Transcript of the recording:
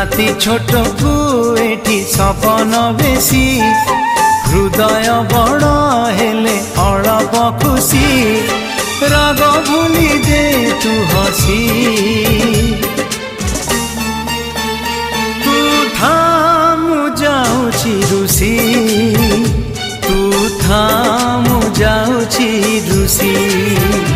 राति छोट को एठी सपन बेसी हृदय बड़ हेले अळप खुशी राग भूली दे तू हसी तू थामु जाउछि रुसी तू थामु जाउछि रुसी।